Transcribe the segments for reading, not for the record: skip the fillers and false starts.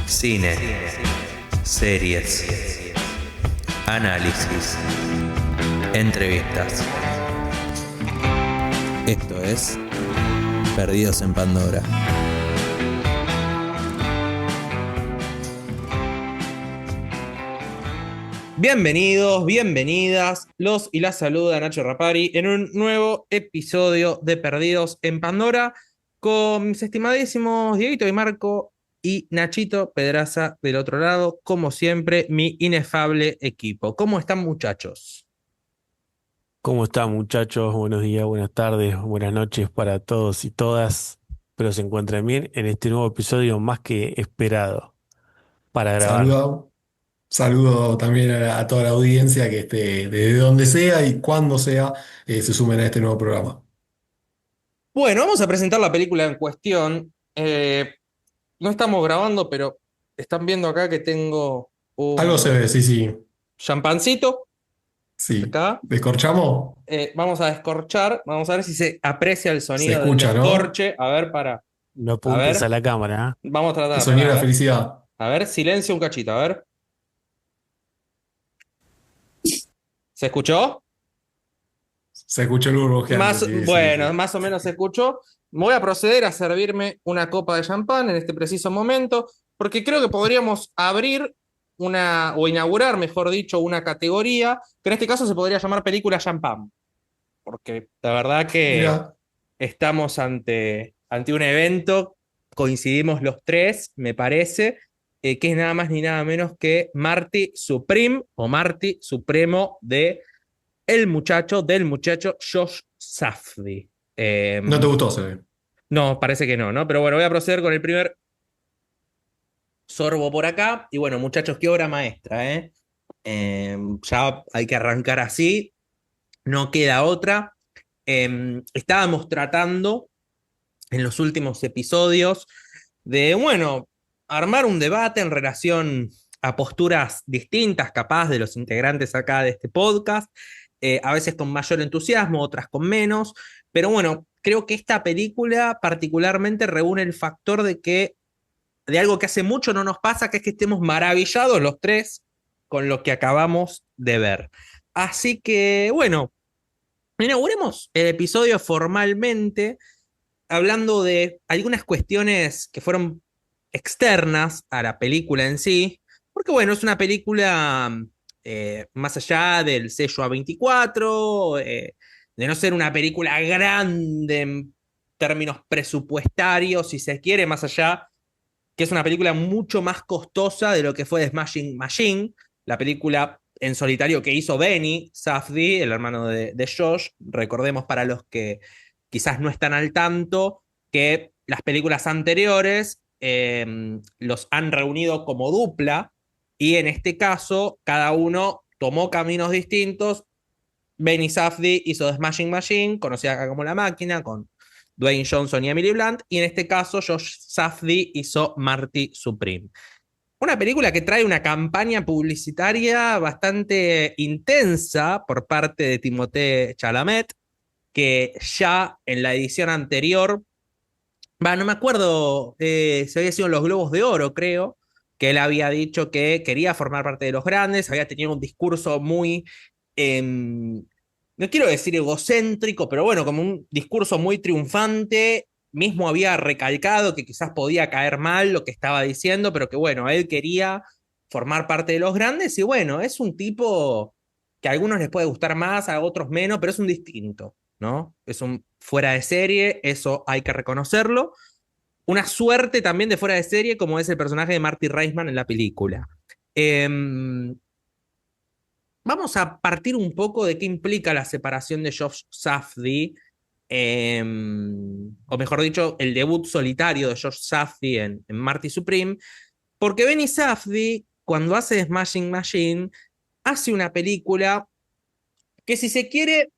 Cine, series, análisis, entrevistas. Esto es Perdidos en Pandora. Bienvenidos, bienvenidas, los y las saluda Nacho Rapari en un nuevo episodio de Perdidos en Pandora con mis estimadísimos Dieguito y Marco y Nachito Pedraza del otro lado, como siempre, mi inefable equipo. ¿Cómo están, muchachos? ¿Cómo están, muchachos? Buenos días, buenas tardes, buenas noches para todos y todas. Espero se encuentren bien en este nuevo episodio más que esperado para grabar. Saludo también a toda la audiencia que esté desde donde sea y cuando sea se sumen a este nuevo programa. Bueno, vamos a presentar la película en cuestión. No estamos grabando, pero están viendo acá que tengo Algo se un ve, sí, sí, champancito sí. acá. ¿Descorchamos? Vamos a descorchar, vamos a ver si se aprecia el Se sonido del escucha, ¿no? descorche. A ver, para. No A apuntes a ver, la cámara, ¿eh? vamos a El tratar, sonido pará, de a la ver. felicidad. A ver, silencio un cachito, a ver. ¿Se escuchó? Se escucha el burbujeante, sí, sí, Bueno, sí. más o menos se escuchó. Voy a proceder a servirme una copa de champán en este preciso momento, porque creo que podríamos abrir o inaugurar, mejor dicho, una categoría, que en este caso se podría llamar película champán, porque la verdad que Mira, estamos ante un evento, coincidimos los tres, me parece, que es nada más ni nada menos que Marty Supreme o Marty Supremo del muchacho Josh Safdie. no te gustó, se ve. No, parece que no, ¿no? Pero bueno, voy a proceder con el primer sorbo por acá. Y bueno, muchachos, qué obra maestra, ¿eh? Ya hay que arrancar así, no queda otra. Estábamos tratando en los últimos episodios de, bueno, armar un debate en relación a posturas distintas, capaz, de los integrantes acá de este podcast, a veces con mayor entusiasmo, otras con menos, pero bueno, creo que esta película particularmente reúne el factor de algo que hace mucho no nos pasa, que es que estemos maravillados los tres con lo que acabamos de ver. Así que, bueno, inauguremos el episodio formalmente hablando de algunas cuestiones que fueron externas a la película en sí, porque bueno, es una película más allá del sello A24, de no ser una película grande en términos presupuestarios, si se quiere, más allá, que es una película mucho más costosa de lo que fue The Smashing Machine, la película en solitario que hizo Benny Safdie, el hermano de Josh. Recordemos para los que quizás no están al tanto que las películas anteriores los han reunido como dupla y en este caso cada uno tomó caminos distintos. Benny Safdie hizo The Smashing Machine, conocida acá como La Máquina, con Dwayne Johnson y Emily Blunt, y en este caso Josh Safdie hizo Marty Supreme. Una película que trae una campaña publicitaria bastante intensa por parte de Timothée Chalamet, que ya en la edición anterior, no me acuerdo si había sido en los Globos de Oro, creo, que él había dicho que quería formar parte de los grandes, había tenido un discurso muy, eh, no quiero decir egocéntrico, pero bueno, como un discurso muy triunfante, mismo había recalcado que quizás podía caer mal lo que estaba diciendo, pero que bueno, él quería formar parte de los grandes y bueno, es un tipo que a algunos les puede gustar más, a otros menos, pero es un distinto, ¿no? Es un fuera de serie, eso hay que reconocerlo. Una suerte también de fuera de serie, como es el personaje de Marty Reisman en la película. Eh, Vamos a partir un poco de qué implica la separación de Josh Safdie, eh, o mejor dicho, el debut solitario de Josh Safdie en Marty Supreme, porque Benny Safdie, cuando hace Smashing Machine, hace una película que, si se quiere,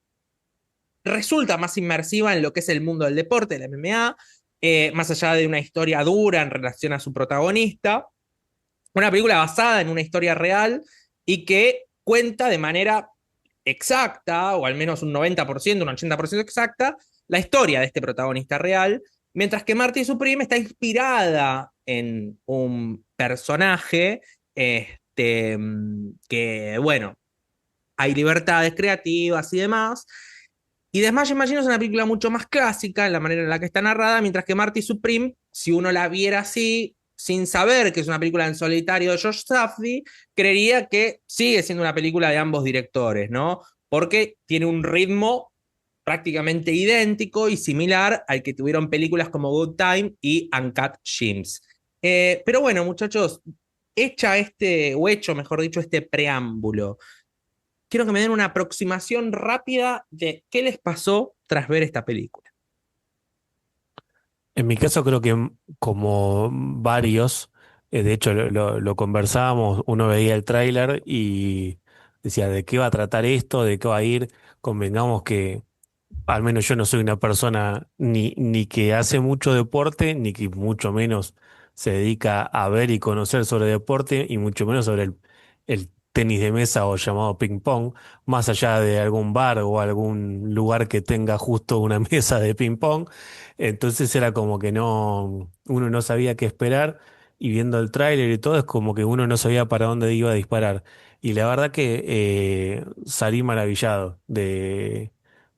resulta más inmersiva en lo que es el mundo del deporte, del MMA, más allá de una historia dura en relación a su protagonista. Una película basada en una historia real y que cuenta de manera exacta, o al menos un 90%, un 80% exacta, la historia de este protagonista real, mientras que Marty Supreme está inspirada en un personaje, que bueno, hay libertades creativas y demás. Y The Smashing Machine es una película mucho más clásica en la manera en la que está narrada, mientras que Marty Supreme, si uno la viera así, sin saber que es una película en solitario de Josh Safdie, creería que sigue siendo una película de ambos directores, ¿no? Porque tiene un ritmo prácticamente idéntico y similar al que tuvieron películas como Good Time y Uncut Gems. Pero bueno, muchachos, hecho, mejor dicho, este preámbulo, quiero que me den una aproximación rápida de qué les pasó tras ver esta película. En mi caso creo que como varios, de hecho lo conversábamos, uno veía el tráiler y decía de qué va a tratar esto, de qué va a ir. Convengamos que al menos yo no soy una persona ni que hace mucho deporte, ni que mucho menos se dedica a ver y conocer sobre deporte, y mucho menos sobre el tenis de mesa o llamado ping pong, más allá de algún bar o algún lugar que tenga justo una mesa de ping pong. Entonces era como que uno no sabía qué esperar, y viendo el tráiler y todo es como que uno no sabía para dónde iba a disparar. Y la verdad que salí maravillado de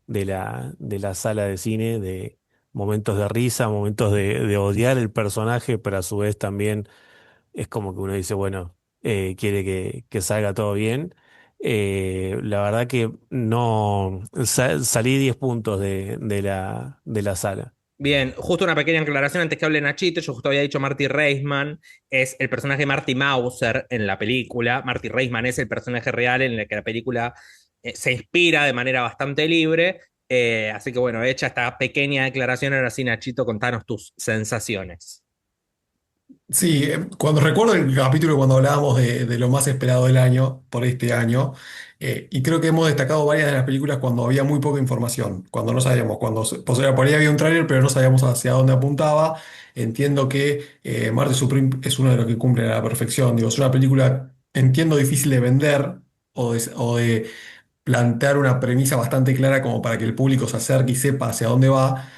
la sala de cine, de momentos de risa, momentos de odiar el personaje, pero a su vez también es como que uno dice, bueno, quiere que salga todo bien. La verdad que no salí 10 puntos de la sala. Bien, justo una pequeña aclaración antes que hable Nachito. Yo justo había dicho Marty Reisman es el personaje de Marty Mauser en la película. Marty Reisman es el personaje real en el que la película se inspira de manera bastante libre. Así que bueno, hecha esta pequeña declaración, ahora sí, Nachito, contanos tus sensaciones. Sí, cuando recuerdo el capítulo cuando hablábamos de lo más esperado del año, por este año, y creo que hemos destacado varias de las películas cuando había muy poca información, cuando no sabíamos, o sea, por ahí había un tráiler, pero no sabíamos hacia dónde apuntaba. Entiendo que Marty Supreme es uno de los que cumplen a la perfección. Digo, es una película, entiendo, difícil de vender o de plantear una premisa bastante clara como para que el público se acerque y sepa hacia dónde va,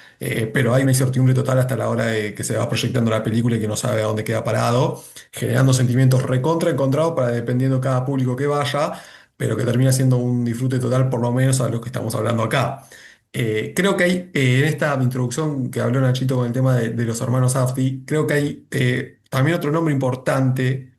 pero hay una incertidumbre total hasta la hora de que se va proyectando la película y que no sabe a dónde queda parado, generando sentimientos recontra encontrados para dependiendo cada público que vaya, pero que termina siendo un disfrute total, por lo menos a lo que estamos hablando acá. Creo que hay, en esta introducción que habló Nachito con el tema de los hermanos Safdie, creo que hay también otro nombre importante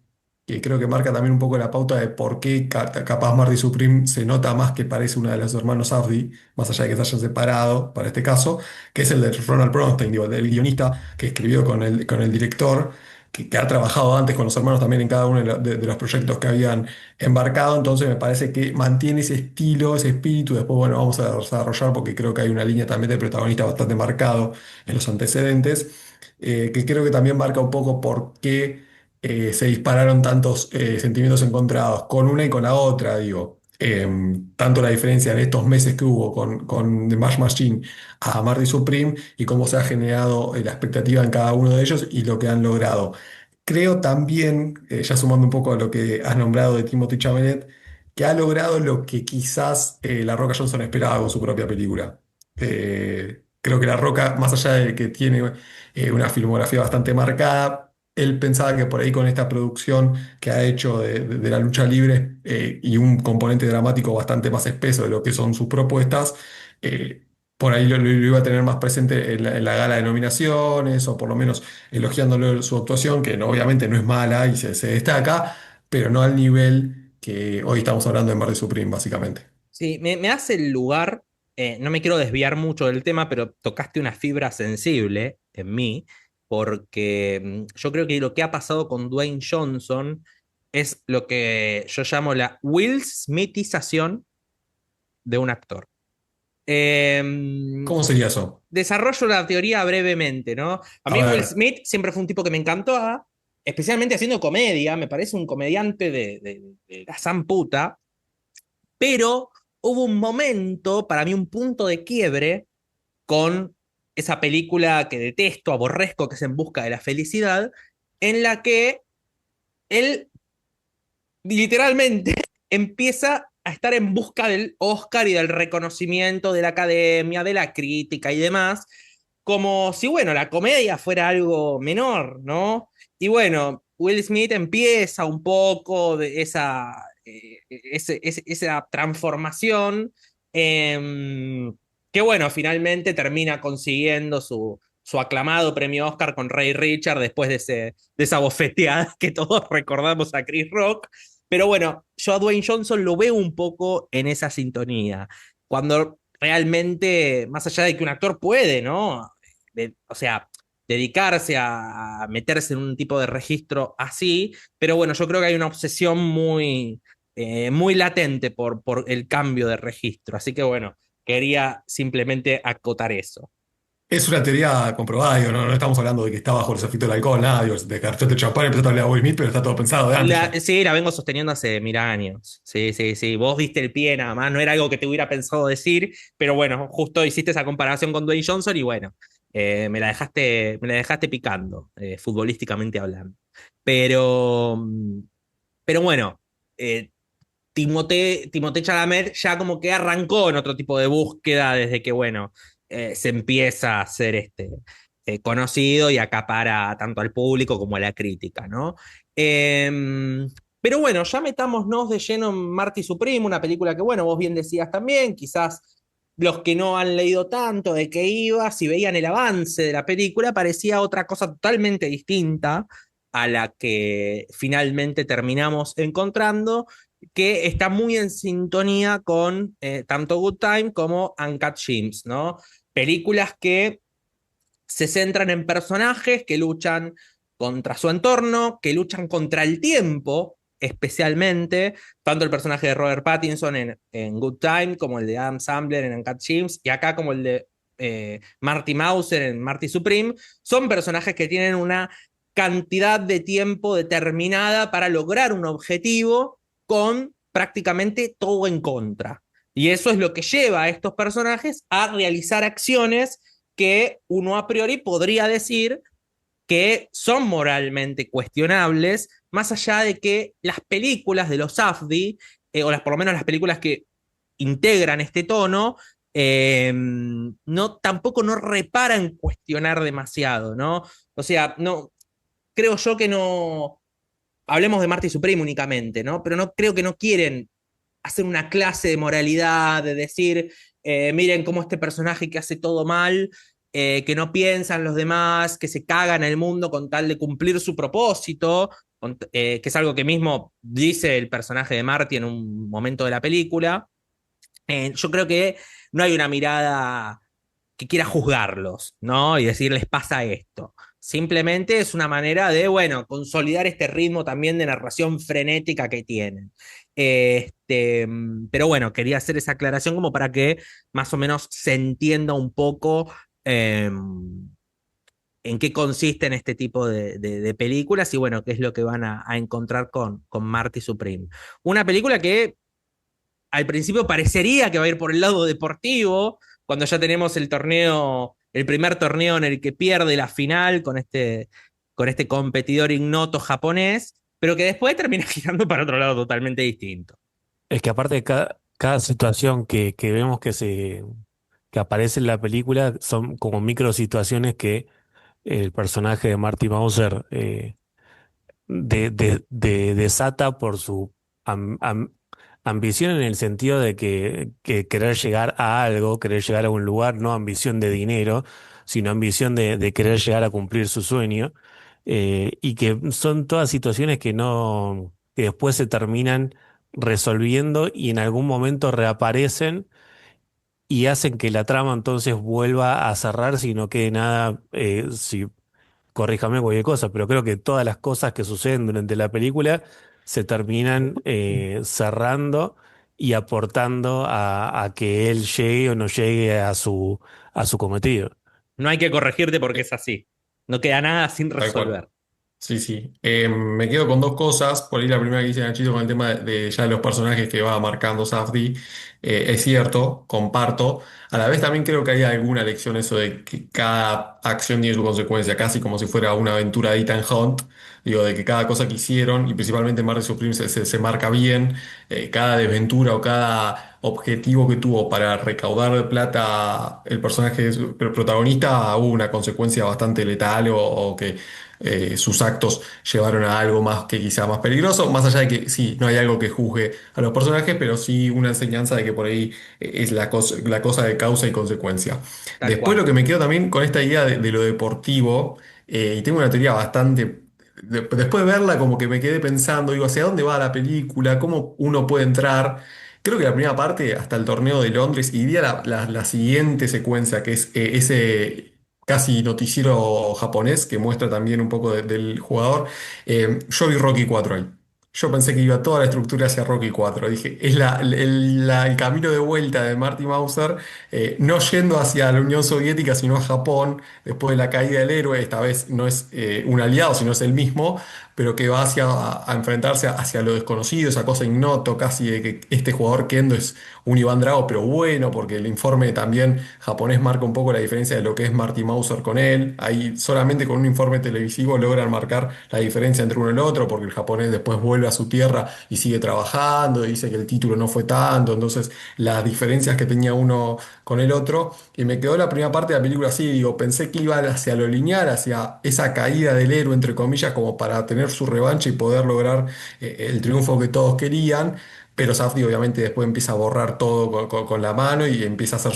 que creo que marca también un poco la pauta de por qué capaz Marty Supreme se nota más que parece una de los hermanos Safdie, más allá de que se hayan separado para este caso, que es el de Ronald Bronstein, digo, del guionista que escribió con el director, que ha trabajado antes con los hermanos también en cada uno de los proyectos que habían embarcado. Entonces me parece que mantiene ese estilo, ese espíritu. Después, bueno, vamos a desarrollar porque creo que hay una línea también de protagonista bastante marcado en los antecedentes, que creo que también marca un poco por qué se dispararon tantos sentimientos encontrados con una y con la otra, digo. Tanto la diferencia en estos meses que hubo con The Mash Machine a Marty Supreme y cómo se ha generado la expectativa en cada uno de ellos y lo que han logrado. Creo también, ya sumando un poco a lo que has nombrado de Timothy Chalamet, que ha logrado lo que quizás La Roca Johnson esperaba con su propia película. Creo que La Roca, más allá de que tiene una filmografía bastante marcada, él pensaba que por ahí con esta producción que ha hecho de la lucha libre y un componente dramático bastante más espeso de lo que son sus propuestas, por ahí lo iba a tener más presente en la gala de nominaciones o por lo menos elogiándole su actuación, que obviamente no es mala y se destaca, pero no al nivel que hoy estamos hablando de Marty Supreme, básicamente. Sí, me hace el lugar, no me quiero desviar mucho del tema, pero tocaste una fibra sensible en mí, porque yo creo que lo que ha pasado con Dwayne Johnson es lo que yo llamo la Will Smithización de un actor. ¿Cómo sería eso? Desarrollo la teoría brevemente, ¿no? A A mí Will ver. Smith siempre fue un tipo que me encantó, especialmente haciendo comedia, me parece un comediante de la san puta, pero hubo un momento, para mí un punto de quiebre, con esa película que detesto, aborrezco, que es En busca de la felicidad, en la que él literalmente empieza a estar en busca del Oscar y del reconocimiento de la academia, de la crítica y demás, como si, bueno, la comedia fuera algo menor, ¿no? Y bueno, Will Smith empieza un poco de esa transformación, que bueno, finalmente termina consiguiendo su aclamado premio Oscar con Ray Richard después de esa bofeteada que todos recordamos a Chris Rock. Pero bueno, yo a Dwayne Johnson lo veo un poco en esa sintonía. Cuando realmente, más allá de que un actor puede, ¿no? O sea, dedicarse a meterse en un tipo de registro así, pero bueno, yo creo que hay una obsesión muy latente por el cambio de registro, así que bueno, quería simplemente acotar eso. Es una teoría comprobada, digo, no estamos hablando de que está bajo los efectos del alcohol, nada, digo, de que el champán y empezó a hablar a Will Smith, pero está todo pensado de antes ya. Sí, la vengo sosteniendo hace 1000 años. Sí, sí, sí. Vos diste el pie nada más. No era algo que te hubiera pensado decir, pero bueno, justo hiciste esa comparación con Dwayne Johnson y bueno, me la dejaste picando, futbolísticamente hablando. Pero, pero bueno, eh, Timothée Chalamet ya como que arrancó en otro tipo de búsqueda desde que, bueno, se empieza a ser conocido y acapara tanto al público como a la crítica, ¿no? Pero bueno, ya metámonos de lleno en Marty Supreme, una película que, bueno, vos bien decías también, quizás los que no han leído tanto de qué iba, si veían el avance de la película, parecía otra cosa totalmente distinta a la que finalmente terminamos encontrando, que está muy en sintonía con tanto Good Time como Uncut Gems, ¿no? Películas que se centran en personajes que luchan contra su entorno, que luchan contra el tiempo, especialmente, tanto el personaje de Robert Pattinson en Good Time, como el de Adam Sandler en Uncut Gems, y acá como el de Marty Mauser en Marty Supreme, son personajes que tienen una cantidad de tiempo determinada para lograr un objetivo con prácticamente todo en contra. Y eso es lo que lleva a estos personajes a realizar acciones que uno a priori podría decir que son moralmente cuestionables, más allá de que las películas de los Safdie, por lo menos las películas que integran este tono, no, tampoco no reparan en cuestionar demasiado, ¿no? O sea, no, creo yo que no, hablemos de Marty Supreme únicamente, ¿no? Pero no creo que no quieren hacer una clase de moralidad, de decir, miren cómo este personaje que hace todo mal, que no piensan los demás, que se caga en el mundo con tal de cumplir su propósito, que es algo que mismo dice el personaje de Marty en un momento de la película. Yo creo que no hay una mirada que quiera juzgarlos, ¿no? Y decirles pasa esto. Simplemente es una manera de, bueno, consolidar este ritmo también de narración frenética que tienen. Pero bueno, quería hacer esa aclaración como para que más o menos se entienda un poco eh, en qué consisten este tipo de películas y bueno, qué es lo que van a encontrar con Marty Supreme. Una película que al principio parecería que va a ir por el lado deportivo, cuando ya tenemos el torneo, el primer torneo en el que pierde la final con este competidor ignoto japonés, pero que después termina girando para otro lado totalmente distinto. Es que aparte de cada situación que vemos que aparece en la película son como micro situaciones que el personaje de Marty Mauser desata por su am- am- ambición en el sentido de que querer llegar a algo, querer llegar a un lugar, no ambición de dinero, sino ambición de querer llegar a cumplir su sueño, y que son todas situaciones que después se terminan resolviendo y en algún momento reaparecen y hacen que la trama entonces vuelva a cerrar si no quede nada, si corríjame cualquier cosa, pero creo que todas las cosas que suceden durante la película se terminan cerrando y aportando a que él llegue o no llegue a su cometido. No hay que corregirte porque es así. No queda nada sin Tal cual. resolver. Sí, sí. Me quedo con dos cosas. Por ahí la primera que dice Nachito con el tema de ya de los personajes que va marcando Safdie. Es cierto, comparto. A la vez también creo que hay alguna lección eso de que cada acción tiene su consecuencia, casi como si fuera una aventura de Ethan Hunt. Digo, de que cada cosa que hicieron, y principalmente Marty Supreme se marca bien, cada desventura objetivo que tuvo para recaudar plata el personaje el protagonista, hubo una consecuencia bastante letal o que sus actos llevaron a algo más que quizá más peligroso, más allá de que sí, no hay algo que juzgue a los personajes, pero sí una enseñanza de que por ahí es la cosa de causa y consecuencia. Tal Después lo cual. que me quedo también con esta idea de lo deportivo, y tengo una teoría bastante... Después de verla, como que me quedé pensando, digo, ¿hacia dónde va la película? ¿Cómo uno puede entrar? Creo que la primera parte, hasta el torneo de Londres, y diría la siguiente secuencia, que es ese casi noticiero japonés, que muestra también un poco del jugador. Yo vi Rocky 4 ahí. Yo pensé que iba toda la estructura hacia Rocky 4. Dije, es el camino de vuelta de Marty Mauser, no yendo hacia la Unión Soviética, sino a Japón, después de la caída del héroe. Esta vez no es un aliado, sino es el mismo, pero que va a enfrentarse hacia lo desconocido, esa cosa ignoto casi de que este jugador Kendo es un Iván Drago, pero bueno, porque el informe también japonés marca un poco la diferencia de lo que es Marty Mauser con él. Ahí solamente con un informe televisivo logran marcar la diferencia entre uno y el otro, porque el japonés después vuelve a su tierra y sigue trabajando, dice que el título no fue tanto, entonces las diferencias que tenía uno con el otro. Y me quedó la primera parte de la película así, digo, pensé que iba hacia lo lineal, hacia esa caída del héroe, entre comillas, como para tener su revancha y poder lograr el triunfo que todos querían. Pero Safdie obviamente después empieza a borrar todo con la mano y empieza a hacer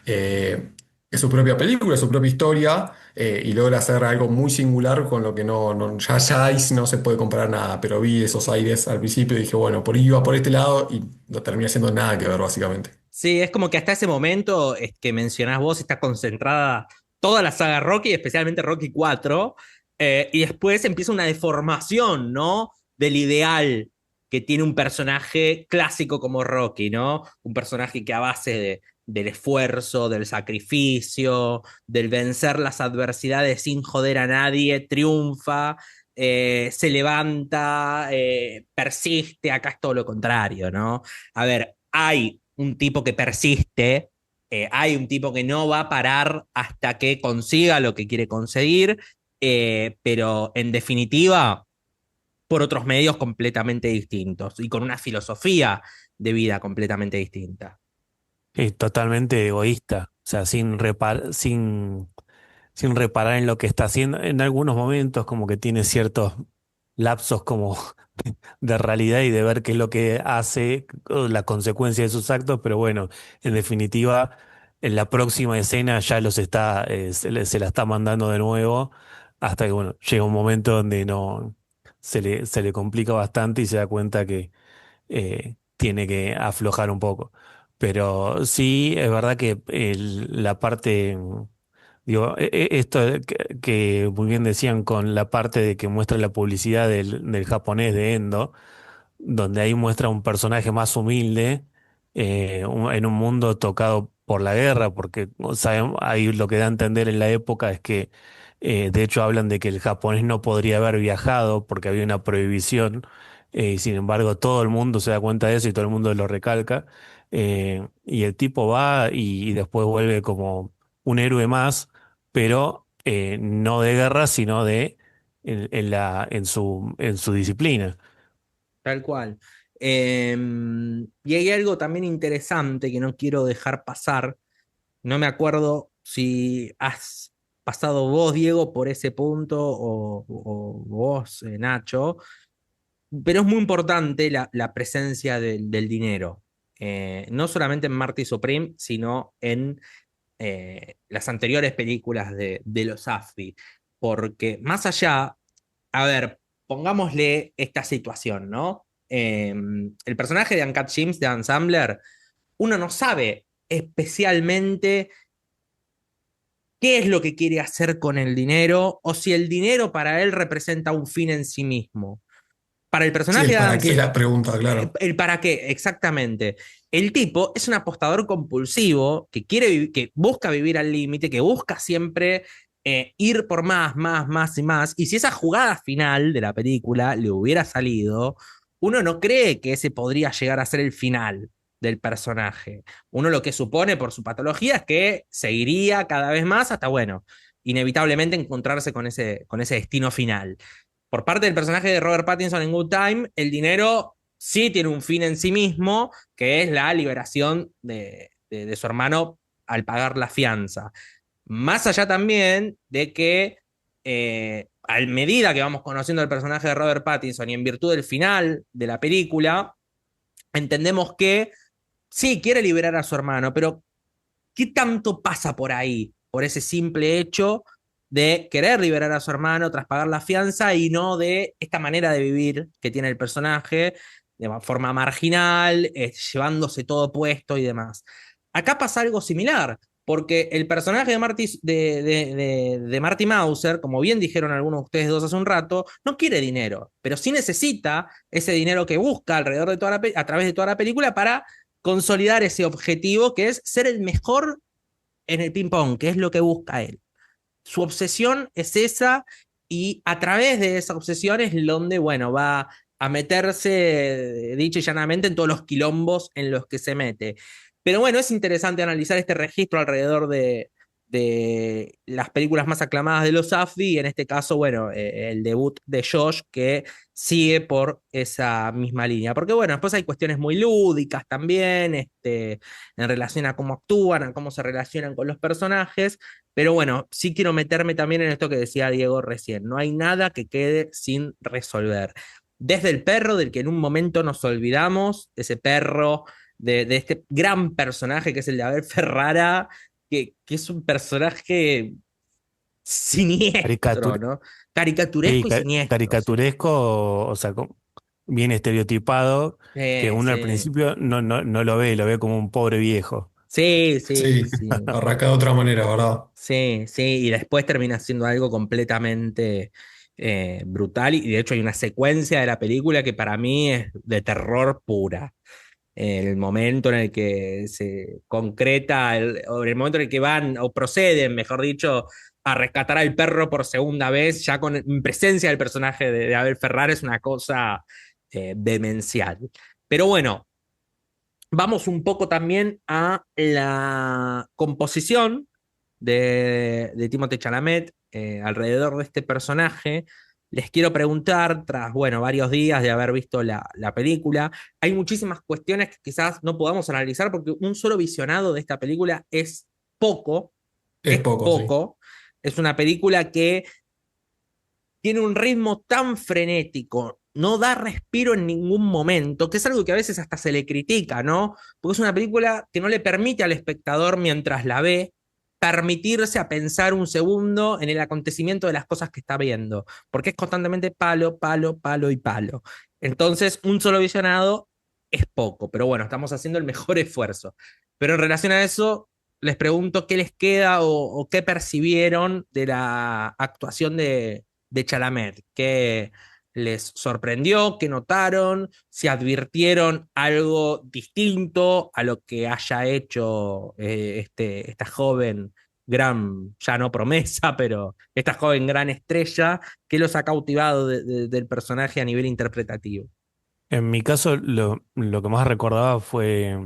eh, su propia película, su propia historia, y logra hacer algo muy singular con lo que ya ahí no se puede comparar nada. Pero vi esos aires al principio y dije, bueno, por ahí iba por este lado y no termina siendo nada que ver, básicamente. Sí, es como que hasta ese momento que mencionás vos está concentrada toda la saga Rocky, especialmente Rocky 4, y después empieza una deformación, ¿no? Del ideal que tiene un personaje clásico como Rocky, ¿no? Un personaje que a base del esfuerzo, del sacrificio, del vencer las adversidades sin joder a nadie, triunfa, se levanta, persiste. Acá es todo lo contrario, ¿no? A ver, hay un tipo que persiste, hay un tipo que no va a parar hasta que consiga lo que quiere conseguir, pero en definitiva, por otros medios completamente distintos y con una filosofía de vida completamente distinta. Totalmente egoísta, o sea, sin reparar en lo que está haciendo. En algunos momentos como que tiene ciertos lapsos como de realidad y de ver qué es lo que hace, o la consecuencia de sus actos, pero bueno, en definitiva, en la próxima escena ya se la está mandando de nuevo, hasta que bueno, llega un momento donde no se le complica bastante y se da cuenta que tiene que aflojar un poco. Pero sí, es verdad que la parte, digo, esto que muy bien decían con la parte de que muestra la publicidad del japonés de Endo, donde ahí muestra un personaje más humilde, en un mundo tocado por la guerra, porque ahí lo que da a entender en la época es que, de hecho, hablan de que el japonés no podría haber viajado porque había una prohibición, y sin embargo todo el mundo se da cuenta de eso y todo el mundo lo recalca, y el tipo va y después vuelve como un héroe más, pero no de guerra, sino en su disciplina. Tal cual. Y hay algo también interesante que no quiero dejar pasar. No me acuerdo si has pasado vos, Diego, por ese punto o vos, Nacho, pero es muy importante la presencia del dinero. No solamente en Marty Supreme, sino en las anteriores películas de los Safdie. Porque más allá, a ver, pongámosle esta situación, ¿no? El personaje de Uncut James de Adam Sandler, uno no sabe especialmente qué es lo que quiere hacer con el dinero o si el dinero para él representa un fin en sí mismo. Para el Sí, personaje el de para Adam, qué es la pregunta, claro. el para qué, exactamente. El tipo es un apostador compulsivo que que busca vivir al límite, que busca siempre ir por más, más, más y más. Y si esa jugada final de la película le hubiera salido, uno no cree que ese podría llegar a ser el final del personaje. Uno lo que supone por su patología es que seguiría cada vez más hasta, bueno, inevitablemente encontrarse con ese destino final. Por parte del personaje de Robert Pattinson en Good Time, el dinero sí tiene un fin en sí mismo, que es la liberación de su hermano al pagar la fianza. Más allá también de que a medida que vamos conociendo el personaje de Robert Pattinson y en virtud del final de la película, entendemos que sí quiere liberar a su hermano, pero ¿qué tanto pasa por ahí? Por ese simple hecho de querer liberar a su hermano tras pagar la fianza y no de esta manera de vivir que tiene el personaje de forma marginal, llevándose todo puesto y demás. Acá pasa algo similar, porque el personaje de Marty Mauser, como bien dijeron algunos de ustedes dos hace un rato, no quiere dinero, pero sí necesita ese dinero que busca alrededor de a través de toda la película para consolidar ese objetivo que es ser el mejor en el ping-pong, que es lo que busca él. Su obsesión es esa y a través de esa obsesión es donde, bueno, va a meterse, dicho y llanamente, en todos los quilombos en los que se mete. Pero bueno, es interesante analizar este registro alrededor de las películas más aclamadas de los Safdie, y en este caso, bueno, el debut de Josh, que sigue por esa misma línea. Porque bueno, después hay cuestiones muy lúdicas también, en relación a cómo actúan, a cómo se relacionan con los personajes, pero bueno, sí quiero meterme también en esto que decía Diego recién. No hay nada que quede sin resolver. Desde el perro, del que en un momento nos olvidamos, ese perro, de este gran personaje que es el de Abel Ferrara, que es un personaje siniestro, Caricatur ¿no? sí, Caricaturesco y siniestro, sí. caricaturesco, o sea, bien estereotipado, que uno al Sí, principio no lo ve como un pobre viejo. sí, sí, Sí, sí, sí. arranca de otra manera, ¿verdad? Sí, sí, y después termina siendo algo completamente brutal. Y de hecho hay una secuencia de la película que para mí es de terror pura. El momento en el que se concreta, o el momento en el que van, o proceden, mejor dicho, a rescatar al perro por segunda vez, ya con en presencia del personaje de Abel Ferrara, es una cosa demencial. Pero bueno, vamos un poco también a la composición de Timothée Chalamet alrededor de este personaje. Les quiero preguntar, tras, bueno, varios días de haber visto la película, hay muchísimas cuestiones que quizás no podamos analizar porque un solo visionado de esta película poco, Es es poco, sí. poco. Es una película que tiene un ritmo tan frenético, no da respiro en ningún momento, que es algo que a veces hasta se le critica, ¿no? Porque es una película que no le permite al espectador, mientras la ve, permitirse a pensar un segundo en el acontecimiento de las cosas que está viendo, porque es constantemente palo, palo, palo y palo. Entonces, un solo visionado es poco, pero bueno, estamos haciendo el mejor esfuerzo. Pero en relación a eso, les pregunto qué les queda o qué percibieron de la actuación de Chalamet, que les sorprendió, que notaron, si advirtieron algo distinto a lo que haya hecho esta joven gran, ya no promesa, pero esta joven gran estrella, que los ha cautivado del personaje a nivel interpretativo. En mi caso, lo que más recordaba fue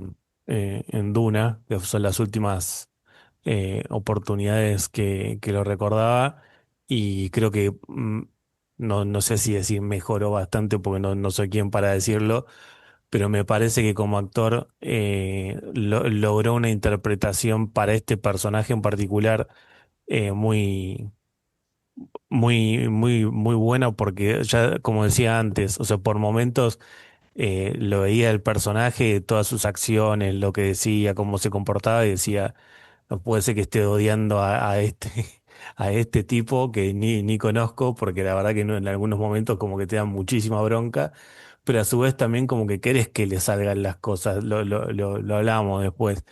en Duna, que son las últimas oportunidades que lo recordaba, y creo que no sé si decir mejoró bastante porque no soy quien para decirlo, pero me parece que como actor logró una interpretación para este personaje en particular muy muy buena porque ya, como decía antes, o sea, por momentos lo veía el personaje, todas sus acciones, lo que decía, cómo se comportaba y decía, no puede ser que esté odiando a este, a este tipo que ni conozco, porque la verdad que en algunos momentos como que te dan muchísima bronca, pero a su vez también como que querés que le salgan las cosas, lo hablábamos después.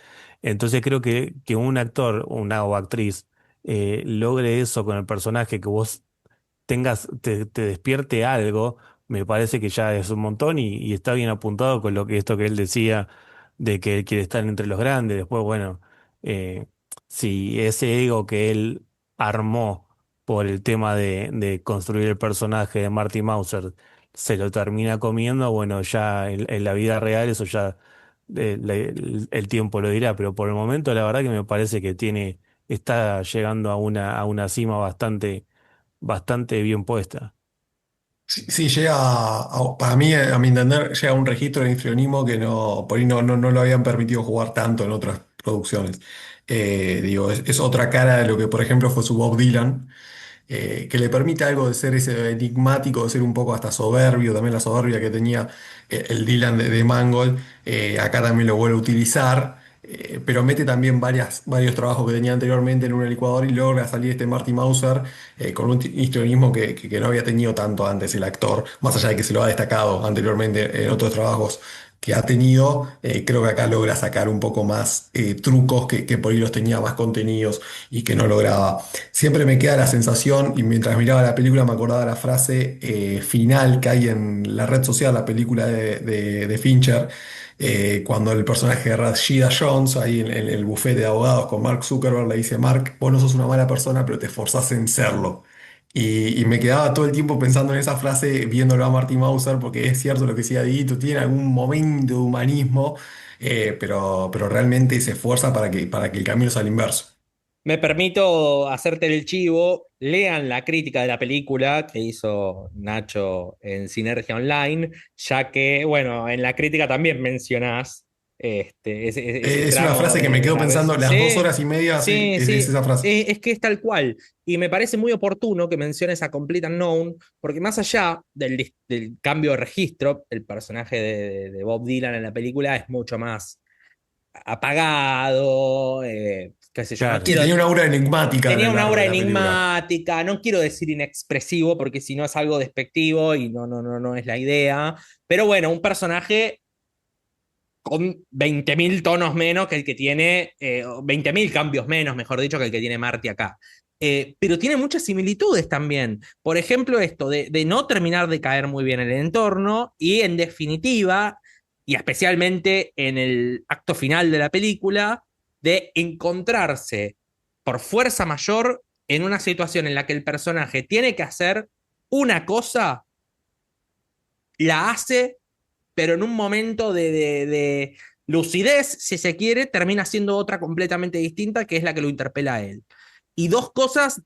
Entonces creo que un actor, una o actriz, logre eso con el personaje, que vos te despierte algo, me parece que ya es un montón y está bien apuntado con lo que esto que él decía de que él quiere estar entre los grandes. Después, bueno, eh, si ese ego que él armó por el tema de construir el personaje de Marty Mauser se lo termina comiendo, bueno, ya en la vida real eso ya el tiempo lo dirá, pero por el momento la verdad que me parece que está llegando a una cima bastante bien puesta. Sí, sí, llega para mí, a mi entender, llega a un registro de histrionismo que no, por ahí no lo habían permitido jugar tanto en otras producciones. Digo, es otra cara de lo que, por ejemplo, fue su Bob Dylan, que le permite algo de ser ese enigmático, de ser un poco hasta soberbio, también la soberbia que tenía el Dylan de Mangold, acá también lo vuelve a utilizar, pero mete también varios trabajos que tenía anteriormente en una licuadora y logra salir este Marty Mauser con un histrionismo que no había tenido tanto antes el actor, más allá de que se lo ha destacado anteriormente en otros trabajos que ha tenido, creo que acá logra sacar un poco más trucos que por ahí los tenía más contenidos y que no lograba. Siempre me queda la sensación, y mientras miraba la película me acordaba la frase final que hay en la red social, la película de Fincher, cuando el personaje de Rashida Jones, ahí en el bufete de abogados con Mark Zuckerberg, le dice, Mark, vos no sos una mala persona, pero te esforzás en serlo. Y me quedaba todo el tiempo pensando en esa frase, viéndolo a Marty Mauser, porque es cierto lo que decía Dieguito, tiene algún momento de humanismo, pero realmente se esfuerza para que el camino sea al inverso. Me permito hacerte el chivo. Lean la crítica de la película que hizo Nacho en Sinergia Online, ya que, bueno, en la crítica también mencionás ese Es una tramo frase que me de quedo la red. pensando las dos Sí, horas y media, sí, sí, es sí. esa frase. Es que es tal cual. Y me parece muy oportuno que menciones a Complete Unknown, porque más allá del cambio de registro, el personaje de Bob Dylan en la película es mucho más apagado, qué sé yo, no Sí, Claro. tenía quiero, una aura enigmática a tenía lo una largo aura de la película. enigmática, no quiero decir inexpresivo porque si no es algo despectivo y no es la idea, pero bueno, un personaje con 20.000 tonos menos que el que tiene, 20.000 cambios menos, mejor dicho, que el que tiene Marty acá. Pero tiene muchas similitudes también. Por ejemplo, esto de no terminar de caer muy bien en el entorno y en definitiva, y especialmente en el acto final de la película, de encontrarse por fuerza mayor en una situación en la que el personaje tiene que hacer una cosa, la hace pero en un momento de lucidez, si se quiere, termina siendo otra completamente distinta, que es la que lo interpela a él. Y dos cosas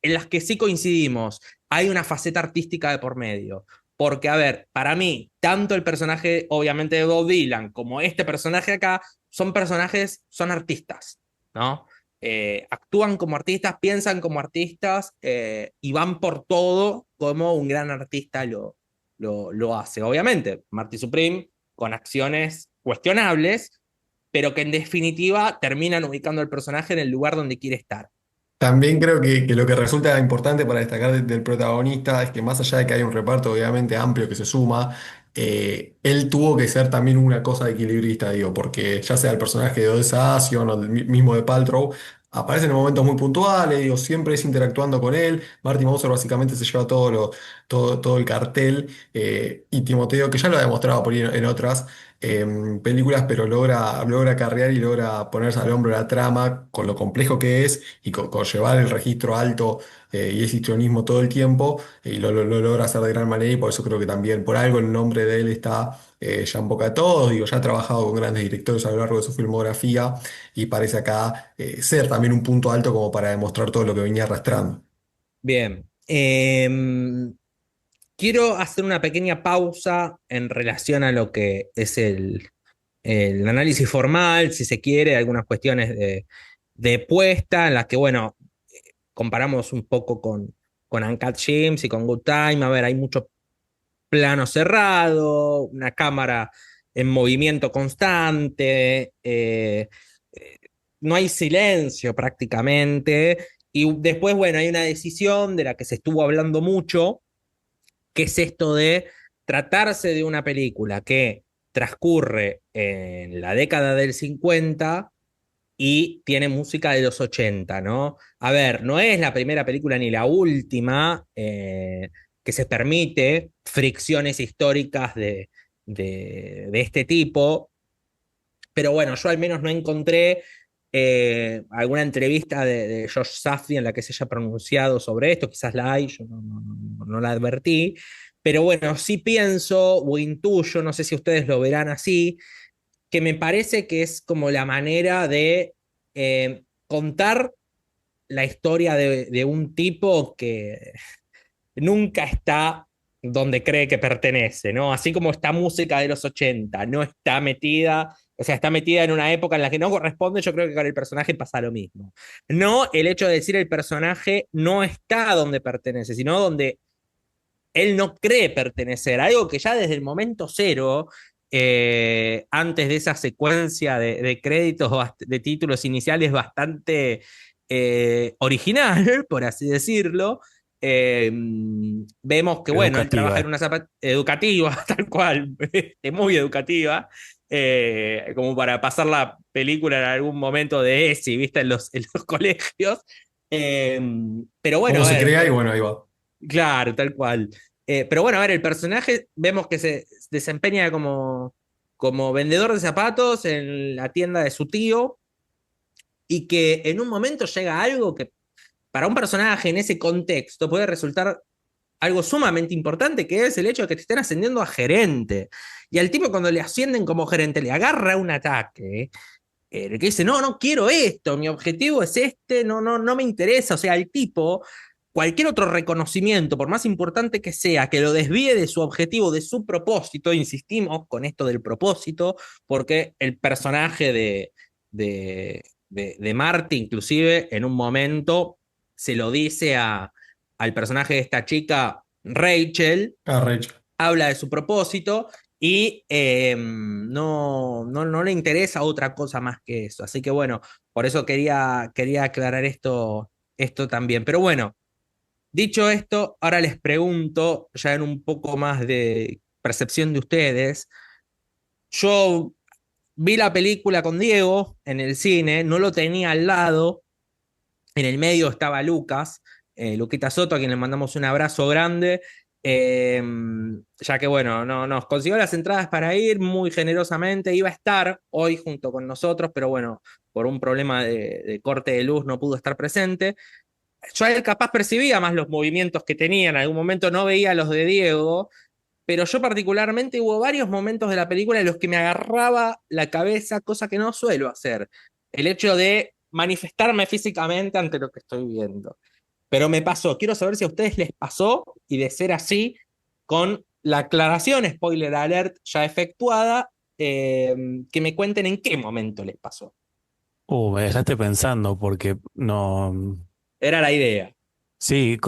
en las que sí coincidimos. Hay una faceta artística de por medio. Porque, a ver, para mí, tanto el personaje, obviamente, de Bob Dylan como este personaje acá, son personajes, son artistas, ¿no? Actúan como artistas, piensan como artistas y van por todo como un gran artista lo hace. Obviamente, Marty Supreme con acciones cuestionables, pero que en definitiva terminan ubicando al personaje en el lugar donde quiere estar. También creo que lo que resulta importante para destacar del protagonista es que más allá de que hay un reparto obviamente amplio que se suma, él tuvo que ser también una cosa de equilibrista, digo, porque ya sea el personaje de Odessa Sion o mismo de Paltrow, aparecen en momentos muy puntuales, digo, siempre es interactuando con él. Marty Mauser básicamente se lleva todo el cartel, y Timoteo, que ya lo ha demostrado por ahí en otras películas, pero logra carrear y logra ponerse al hombro la trama con lo complejo que es y con llevar el registro alto y ese histrionismo todo el tiempo, y lo logra hacer de gran manera, y por eso creo que también por algo el nombre de él está ya en boca de todos. Digo, ya ha trabajado con grandes directores a lo largo de su filmografía y parece acá ser también un punto alto como para demostrar todo lo que venía arrastrando. Bien. Quiero hacer una pequeña pausa en relación a lo que es el análisis formal, si se quiere, algunas cuestiones de puesta, en las que, bueno, comparamos un poco con Uncut Gems y con Good Time. A ver, hay mucho plano cerrado, una cámara en movimiento constante, eh, no hay silencio prácticamente. Y después, bueno, hay una decisión de la que se estuvo hablando mucho, que es esto de tratarse de una película que transcurre en la década del 50 y tiene música de los 80, ¿no? A ver, no es la primera película ni la última que se permite fricciones históricas de este tipo, pero bueno, yo al menos no encontré alguna entrevista de Josh Safdie en la que se haya pronunciado sobre esto, quizás la hay, yo no la advertí, pero bueno, sí pienso o intuyo, no sé si ustedes lo verán así, que me parece que es como la manera de contar la historia de un tipo que nunca está donde cree que pertenece, ¿no? Así como esta música de los 80 no está metida, o sea, está metida en una época en la que no corresponde, yo creo que con el personaje pasa lo mismo. No el hecho de decir el personaje no está donde pertenece, sino donde él no cree pertenecer, algo que ya desde el momento cero, antes de esa secuencia de créditos, de títulos iniciales bastante original, por así decirlo, eh, vemos que, bueno, él trabaja en Educativa. una educativa, tal cual, muy educativa, como para pasar la película en algún momento de ESI, ¿viste? En los colegios. Eh, pero bueno, ¿Cómo a se ver, crea? Y bueno, ahí va. claro, tal cual. Pero bueno, a ver, el personaje vemos que se desempeña como vendedor de zapatos en la tienda de su tío y que en un momento llega algo que para un personaje en ese contexto puede resultar algo sumamente importante, que es el hecho de que te estén ascendiendo a gerente. Y al tipo cuando le ascienden como gerente le agarra un ataque, el que dice, no, no quiero esto, mi objetivo es este, no, no, no me interesa. O sea, el tipo, cualquier otro reconocimiento, por más importante que sea, que lo desvíe de su objetivo, de su propósito, insistimos con esto del propósito, porque el personaje de Marty, inclusive, en un momento se lo dice al personaje de esta chica, Rachel, Ah, Rachel. habla de su propósito y no le interesa otra cosa más que eso. Así que bueno, por eso quería aclarar esto también. Pero bueno, dicho esto, ahora les pregunto, ya en un poco más de percepción de ustedes, yo vi la película con Diego en el cine, no lo tenía al lado, en el medio estaba Lucas, Luquita Soto, a quien le mandamos un abrazo grande, eh, ya que bueno, no, nos consiguió las entradas para ir muy generosamente, iba a estar hoy junto con nosotros, pero bueno, por un problema de corte de luz no pudo estar presente. Yo a él capaz percibía más los movimientos que tenía, en algún momento no veía los de Diego, pero yo particularmente hubo varios momentos de la película en los que me agarraba la cabeza, cosa que no suelo hacer. El hecho de manifestarme físicamente ante lo que estoy viendo. Pero me pasó, quiero saber si a ustedes les pasó y de ser así, con la aclaración, spoiler alert, ya efectuada, que me cuenten en qué momento les pasó. Me dejaste pensando porque no. Era la idea. Sí,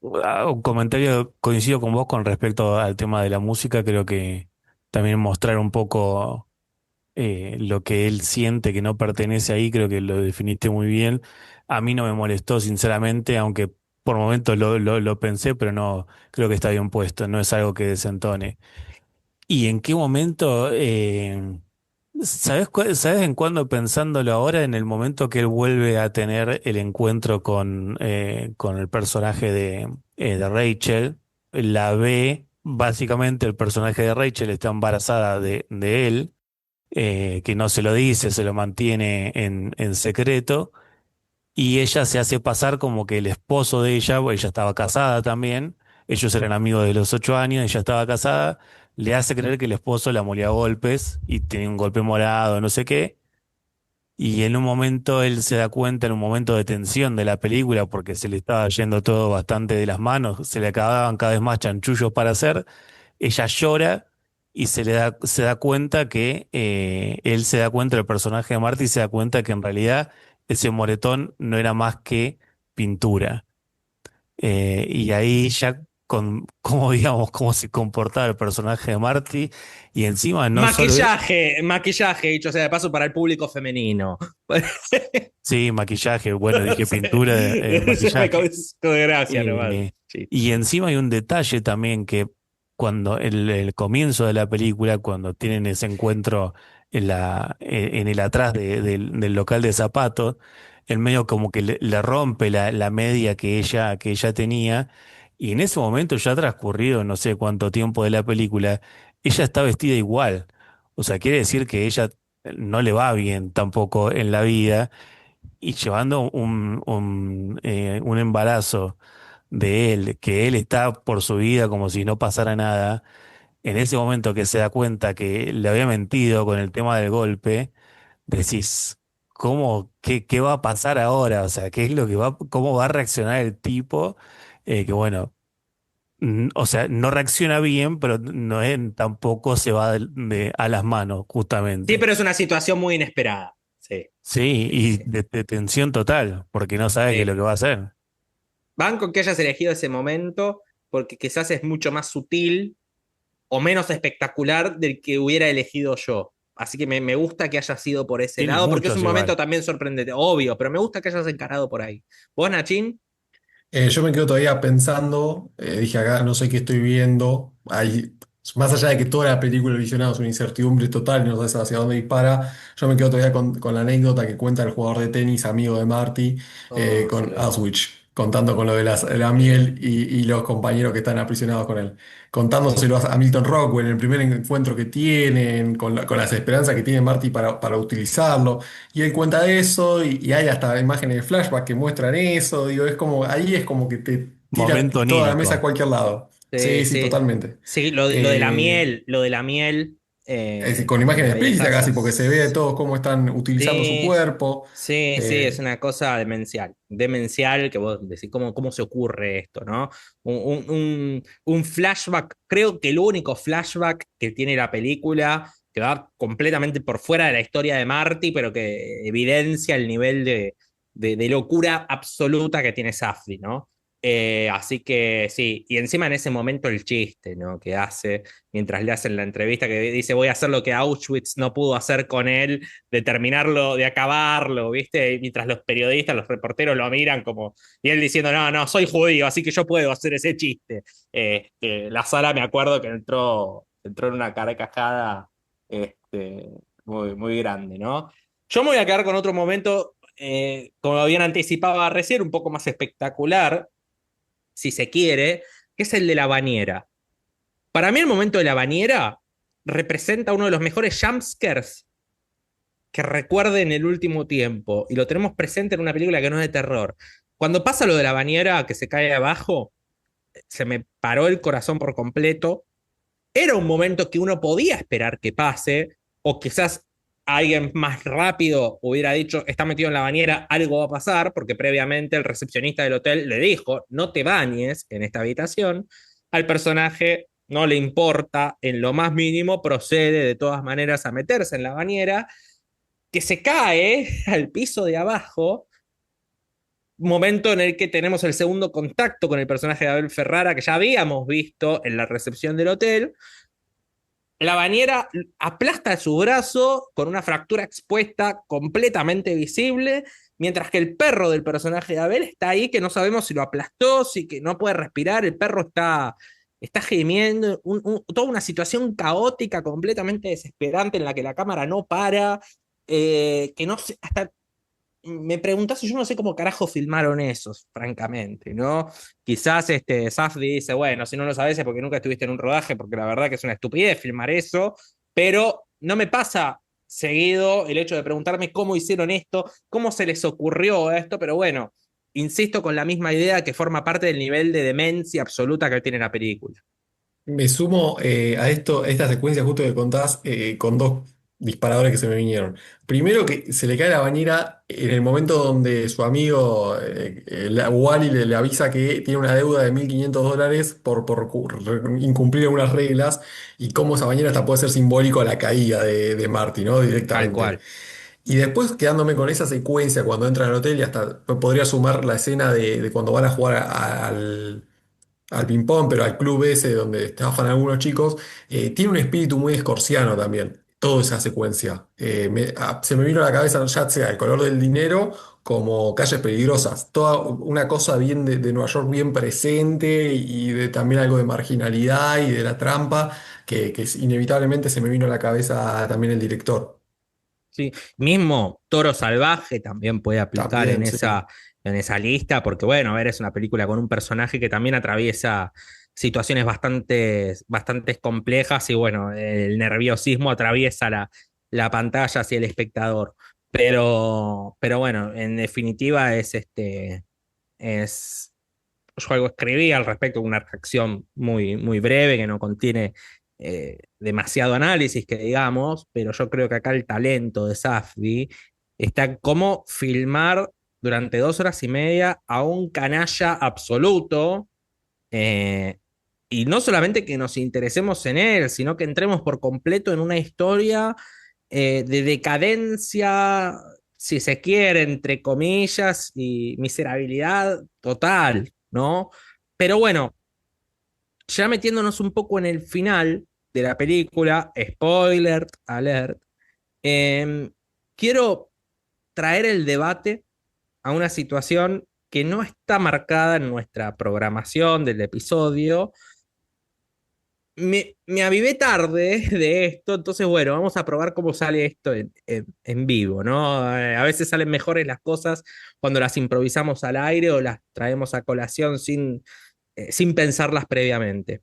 un comentario coincido con vos con respecto al tema de la música. Creo que también mostrar un poco lo que él siente que no pertenece ahí, creo que lo definiste muy bien. A mí no me molestó, sinceramente, aunque por momentos lo pensé, pero no, creo que está bien puesto, no es algo que desentone. ¿Y en qué momento? ¿Sabes en cuándo pensándolo ahora, en el momento que él vuelve a tener el encuentro con el personaje de Rachel? La ve, básicamente el personaje de Rachel está embarazada de él, que no se lo dice, se lo mantiene en secreto, y ella se hace pasar como que el esposo de ella, ella estaba casada también, ellos eran amigos de los 8 años, ella estaba casada, le hace creer que el esposo la molía a golpes y tenía un golpe morado, no sé qué. Y en un momento él se da cuenta, en un momento de tensión de la película, porque se le estaba yendo todo bastante de las manos, se le acababan cada vez más chanchullos para hacer, ella llora y se da cuenta que él se da cuenta, el personaje de Marty se da cuenta que en realidad ese moretón no era más que pintura. Y ahí ya con cómo, digamos, cómo se comportaba el personaje de Marty, y encima no solo Maquillaje, dicho sea de paso, para el público femenino. sí, maquillaje, bueno, dije pintura, Ya me maquillaje. causó de gracia nomás. Eh, Sí. y encima hay un detalle también que cuando el comienzo de la película, cuando tienen ese encuentro en el atrás del local de zapatos, el medio como que le rompe la media que ella tenía, y en ese momento ya ha transcurrido no sé cuánto tiempo de la película, ella está vestida igual. O sea, quiere decir que ella no le va bien tampoco en la vida, y llevando un embarazo de él, que él está por su vida como si no pasara nada, en ese momento que se da cuenta que le había mentido con el tema del golpe, decís, qué va a pasar ahora? O sea, ¿qué es lo que cómo va a reaccionar el tipo? Que bueno. O sea, no reacciona bien, pero tampoco se va a las manos, Sí, justamente. pero es una situación muy inesperada. Sí, Sí, sí, y sí. de tensión total, porque no sabe qué es lo Sí. que va a hacer. Banco que hayas elegido ese momento porque quizás es mucho más sutil o menos espectacular del que hubiera elegido yo. Así que me gusta que haya sido por ese Tiene lado, porque es un muchos momento igual. también sorprendente, obvio, pero me gusta que hayas encarado por ahí. ¿Vos, Nachín? Yo me quedo todavía pensando, dije acá, no sé qué estoy viendo. Más allá de que toda la película visionada es una incertidumbre total, no sabes hacia dónde dispara, yo me quedo todavía con la anécdota que cuenta el jugador de tenis, amigo de Marty, Oh, con sí. Auschwitz, contando con lo de la Sí, miel y los compañeros que están aprisionados con él. Contándoselo a Milton Rockwell en el primer encuentro que tienen, con las esperanzas que tiene Marty para utilizarlo. Y él cuenta eso y hay hasta imágenes de flashback que muestran eso. Digo, es como, ahí es como que te tira Momento toda la mesa a onírico. cualquier lado. sí, Sí, sí, sí. totalmente. Sí, lo de la Eh, miel, lo de la miel, es decir, con me imágenes explícitas dejas casi, porque se ve de así. todos cómo están utilizando su Sí, cuerpo. sí, sí, es Eh, una cosa demencial. Demencial que vos decís, ¿cómo se ocurre esto, no? Un flashback, creo que el único flashback que tiene la película, que va completamente por fuera de la historia de Marty, pero que evidencia el nivel de locura absoluta que tiene Safdie, ¿no? Así que sí, y encima en ese momento el chiste, ¿no? Que hace mientras le hacen la entrevista, que dice, voy a hacer lo que Auschwitz no pudo hacer con él, de terminarlo, de acabarlo, ¿viste? Y mientras los periodistas, los reporteros lo miran como, y él diciendo, no, no, soy judío, así que yo puedo hacer ese chiste. La sala me acuerdo que entró en una carcajada muy grande, ¿no? Yo me voy a quedar con otro momento, como bien anticipaba recién, un poco más espectacular, si se quiere, que es el de la bañera. Para mí el momento de la bañera representa uno de los mejores jumpscares que recuerde en el último tiempo. Y lo tenemos presente en una película que no es de terror. Cuando pasa lo de la bañera que se cae abajo, se me paró el corazón por completo. Era un momento que uno podía esperar que pase, o quizás alguien más rápido hubiera dicho, está metido en la bañera, algo va a pasar, porque previamente el recepcionista del hotel le dijo, no te bañes en esta habitación. Al personaje no le importa en lo más mínimo, procede de todas maneras a meterse en la bañera, que se cae al piso de abajo, momento en el que tenemos el segundo contacto con el personaje de Abel Ferrara, que ya habíamos visto en la recepción del hotel. La bañera aplasta su brazo con una fractura expuesta completamente visible, mientras que el perro del personaje de Abel está ahí, que no sabemos si lo aplastó, si que no puede respirar, el perro está gimiendo, toda una situación caótica, completamente desesperante, en la que la cámara no para, que no sé, hasta me preguntás si yo no sé cómo carajo filmaron eso, francamente, ¿no? Quizás Safdie dice, bueno, si no lo sabes es porque nunca estuviste en un rodaje, porque la verdad que es una estupidez filmar eso, pero no me pasa seguido el hecho de preguntarme cómo hicieron esto, cómo se les ocurrió esto, pero bueno, insisto con la misma idea que forma parte del nivel de demencia absoluta que tiene la película. Me sumo a esto, a esta secuencia justo que contás, con dos disparadores que se me vinieron. Primero que se le cae la bañera en el momento donde su amigo Wally le avisa que tiene una deuda de $1.500 por incumplir algunas reglas y cómo esa bañera hasta puede ser simbólico a la caída de Marty, ¿no? Tal Directamente. cual. Y después quedándome con esa secuencia cuando entran al hotel y hasta podría sumar la escena de cuando van a jugar al ping-pong, pero al club ese donde estaban algunos chicos, tiene un espíritu muy escorciano también, toda esa secuencia. Se me vino a la cabeza ya sea el color del dinero como calles peligrosas, toda una cosa bien de Nueva York bien presente y de también algo de marginalidad y de la trampa inevitablemente se me vino a la cabeza también el director. Sí, mismo Toro Salvaje también puede aplicar También, sí. en esa lista, porque bueno, a ver, es una película con un personaje que también atraviesa situaciones bastante complejas y bueno, el nerviosismo atraviesa la pantalla hacia el espectador. Pero bueno, en definitiva es, yo algo escribí al respecto, una reacción muy breve que no contiene demasiado análisis, que digamos, pero yo creo que acá el talento de Safdie está en cómo filmar durante 2 horas y media a un canalla absoluto, eh, y no solamente que nos interesemos en él, sino que entremos por completo en una historia de decadencia, si se quiere, entre comillas, y miserabilidad total, ¿no? Pero bueno, ya metiéndonos un poco en el final de la película, spoiler alert, eh, quiero traer el debate a una situación que no está marcada en nuestra programación del episodio. Me avivé tarde de esto, entonces bueno, vamos a probar cómo sale esto en vivo, ¿no? A veces salen mejores las cosas cuando las improvisamos al aire o las traemos a colación sin pensarlas previamente.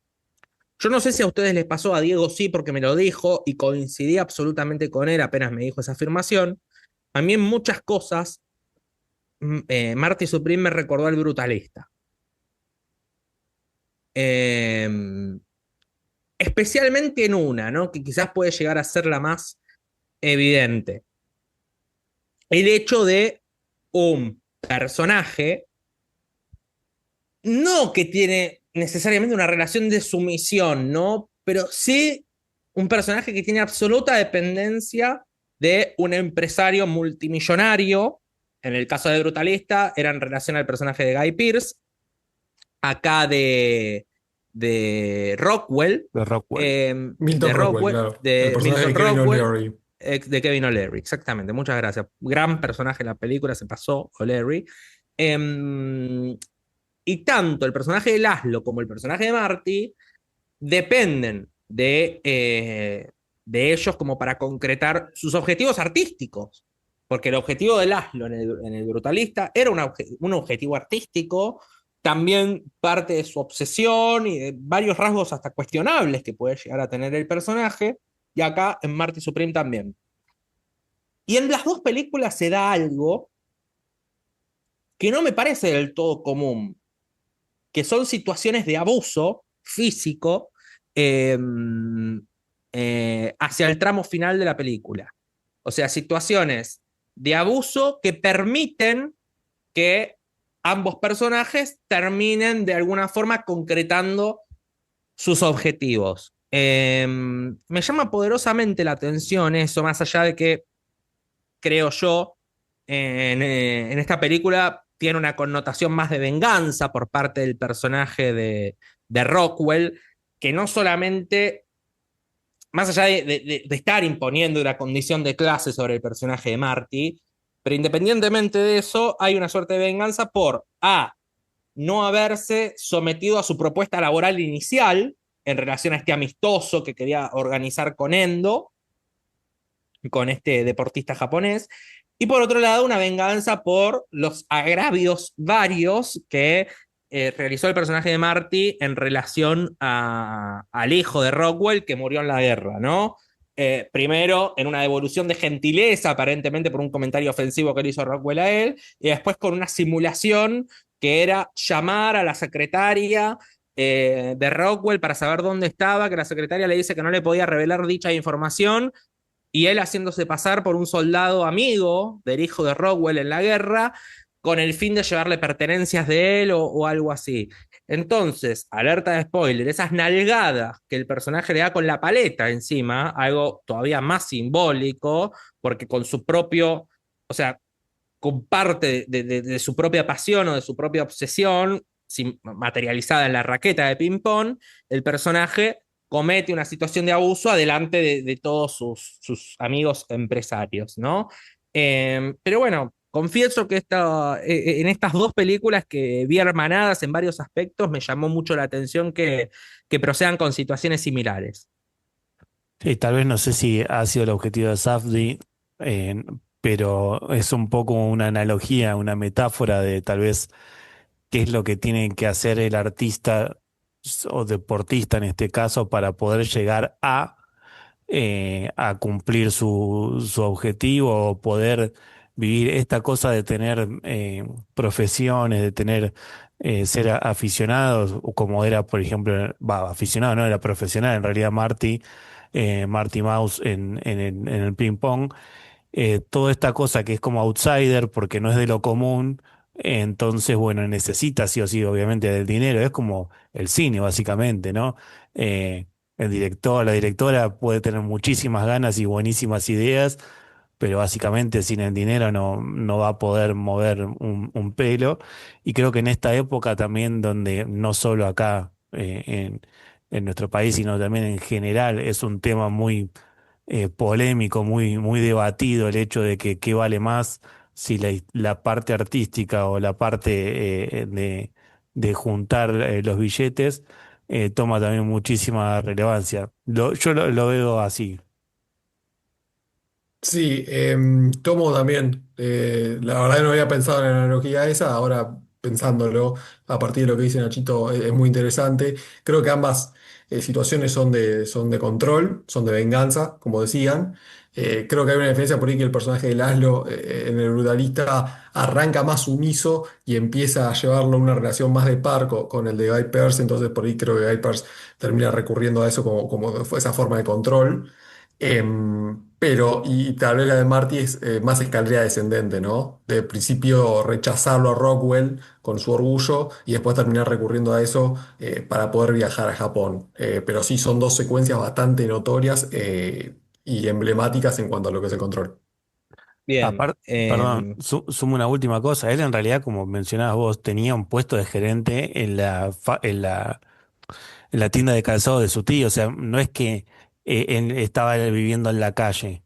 Yo no sé si a ustedes les pasó, a Diego sí, porque me lo dijo y coincidí absolutamente con él apenas me dijo esa afirmación. A mí en muchas cosas, Marty Supreme me recordó al Brutalista. Eh, Especialmente en una, ¿no? Que quizás puede llegar a ser la más evidente. El hecho de un personaje, no que tiene necesariamente una relación de sumisión, ¿no? Pero sí un personaje que tiene absoluta dependencia de un empresario multimillonario. En el caso de Brutalista, era en relación al personaje de Guy Pearce. Acá de Rockwell, Rockwell. Milton Rockwell, claro. El De personaje de Milton Kevin Rockwell, O'Leary. ex de Kevin O'Leary, exactamente, muchas gracias. Gran personaje en la película, se pasó O'Leary. Y tanto el personaje de Laszlo como el personaje de Marty dependen de ellos como para concretar sus objetivos artísticos. Porque el objetivo de Laszlo en el Brutalista era un objetivo artístico, también parte de su obsesión y de varios rasgos hasta cuestionables que puede llegar a tener el personaje, y acá en Marty Supreme también. Y en las dos películas se da algo que no me parece del todo común, que son situaciones de abuso físico eh, hacia el tramo final de la película. O sea, situaciones de abuso que permiten que ambos personajes terminen de alguna forma concretando sus objetivos. Me llama poderosamente la atención eso, más allá de que creo yo, en esta película tiene una connotación más de venganza por parte del personaje de Rockwell, que no solamente, más allá de estar imponiendo una condición de clase sobre el personaje de Marty, pero independientemente de eso, hay una suerte de venganza por A, no haberse sometido a su propuesta laboral inicial en relación a este amistoso que quería organizar con Endo, con este deportista japonés, y por otro lado una venganza por los agravios varios que realizó el personaje de Marty en relación al hijo de Rockwell que murió en la guerra, ¿no? Primero en una devolución de gentileza, aparentemente por un comentario ofensivo que le hizo Rockwell a él, y después con una simulación que era llamar a la secretaria de Rockwell para saber dónde estaba, que la secretaria le dice que no le podía revelar dicha información, y él haciéndose pasar por un soldado amigo del hijo de Rockwell en la guerra, con el fin de llevarle pertenencias de él o algo así. Entonces, alerta de spoiler, esas nalgadas que el personaje le da con la paleta encima, algo todavía más simbólico, porque con su propio, o sea, con parte de su propia pasión o de su propia obsesión, materializada en la raqueta de ping-pong, el personaje comete una situación de abuso adelante de todos sus amigos empresarios, ¿no? Pero bueno, confieso que en estas dos películas que vi hermanadas en varios aspectos, me llamó mucho la atención que procedan con situaciones similares. Sí, tal vez no sé si ha sido el objetivo de Safdie, eh, pero es un poco una analogía, una metáfora de tal vez qué es lo que tiene que hacer el artista o deportista en este caso para poder llegar a cumplir su objetivo o poder vivir esta cosa de tener profesiones, de tener ser aficionados, o como era, por ejemplo, aficionado, no era profesional, en realidad Marty Mouse en el ping pong, toda esta cosa que es como outsider porque no es de lo común, Entonces, bueno, necesita sí o sí, obviamente, del dinero. Es como el cine, básicamente, ¿no? Eh, el director, la directora puede tener muchísimas ganas y buenísimas ideas, pero básicamente sin el dinero no va a poder mover un pelo. Y creo que en esta época también, donde no solo acá en nuestro país, sino también en general, es un tema muy polémico, muy debatido el hecho de que qué vale más si la parte artística o la parte de juntar los billetes toma también muchísima relevancia. Yo lo veo así. Sí, tomo también. La verdad que no había pensado en la analogía esa, ahora pensándolo a partir de lo que dice Nachito es muy interesante. Creo que ambas situaciones son de control, son de venganza, como decían. Creo que hay una diferencia por ahí que el personaje de Laszlo en El Brutalista arranca más sumiso y empieza a llevarlo a una relación más de par con el de Guy Pearce, entonces por ahí creo que Guy Pearce termina recurriendo a eso como fue esa forma de control. Pero, y tal vez la de Marty es más escalera descendente, ¿no? De principio rechazarlo a Rockwell con su orgullo y después terminar recurriendo a eso para poder viajar a Japón. Pero sí son dos secuencias bastante notorias y emblemáticas en cuanto a lo que es el control. Bien, Perdón, sumo una última cosa. Él en realidad, como mencionabas vos, tenía un puesto de gerente en la tienda de calzado de su tío. O sea, no es que él estaba viviendo en la calle.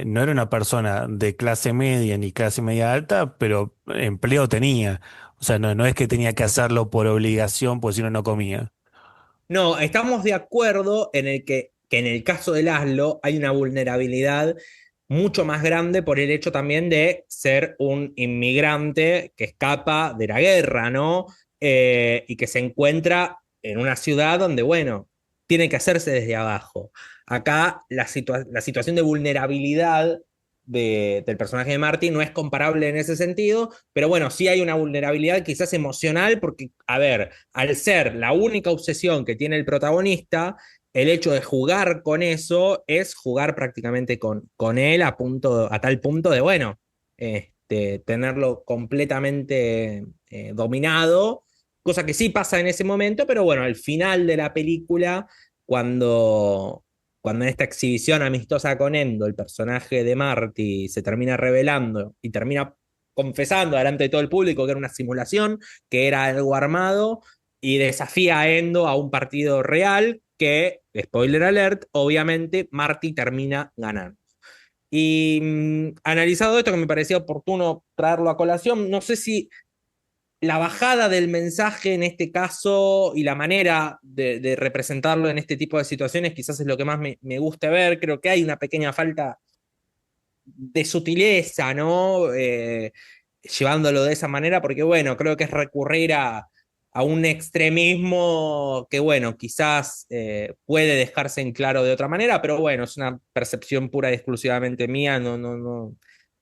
No era una persona de clase media ni clase media alta, pero empleo tenía. O sea, no es que tenía que hacerlo por obligación, pues si no, no comía. no, estamos de acuerdo en el que en el caso de Laszlo hay una vulnerabilidad mucho más grande por el hecho también de ser un inmigrante que escapa de la guerra, ¿no? Y que se encuentra en una ciudad donde, bueno, tiene que hacerse desde abajo. Acá la situación de vulnerabilidad del personaje de Marty no es comparable en ese sentido, pero bueno, sí hay una vulnerabilidad quizás emocional porque, a ver, al ser la única obsesión que tiene el protagonista, el hecho de jugar con eso es jugar prácticamente con él a tal punto de, bueno, tenerlo completamente dominado, cosa que sí pasa en ese momento, pero bueno, al final de la película, cuando, cuando en esta exhibición amistosa con Endo, el personaje de Marty se termina revelando y termina confesando delante de todo el público que era una simulación, que era algo armado, y desafía a Endo a un partido real que, spoiler alert, obviamente Marty termina ganando. Y analizado esto, que me parecía oportuno traerlo a colación, no sé si la bajada del mensaje en este caso y la manera de representarlo en este tipo de situaciones quizás es lo que más me gusta ver. Creo que hay una pequeña falta de sutileza, ¿no? Llevándolo de esa manera, porque bueno, creo que es recurrir a un extremismo que bueno, quizás puede dejarse en claro de otra manera, pero bueno, es una percepción pura y exclusivamente mía, no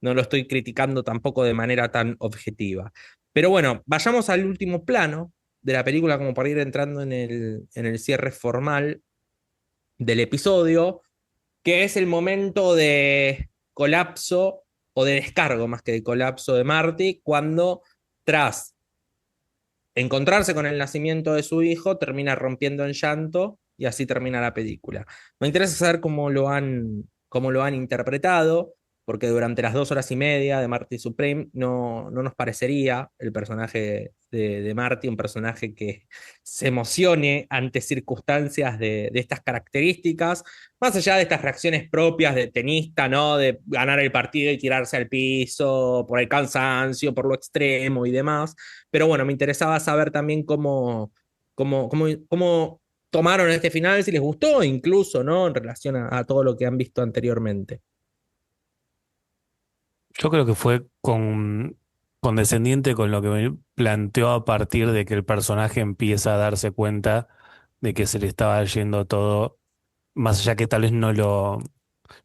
lo estoy criticando tampoco de manera tan objetiva. Pero bueno, vayamos al último plano de la película como para ir entrando en el cierre formal del episodio, que es el momento de colapso o de descargo más que de colapso de Marty, cuando tras encontrarse con el nacimiento de su hijo termina rompiendo en llanto y así termina la película. Me interesa saber cómo lo han interpretado, porque durante las 2 horas y media de Marty Supreme no nos parecería el personaje de Marty un personaje que se emocione ante circunstancias de estas características, más allá de estas reacciones propias de tenista, ¿no? De ganar el partido y tirarse al piso por el cansancio, por lo extremo y demás. Pero bueno, me interesaba saber también cómo tomaron este final, si les gustó, incluso, ¿no? En relación a todo lo que han visto anteriormente. Yo creo que fue condescendiente con lo que me planteó a partir de que el personaje empieza a darse cuenta de que se le estaba yendo todo, más allá que tal vez no lo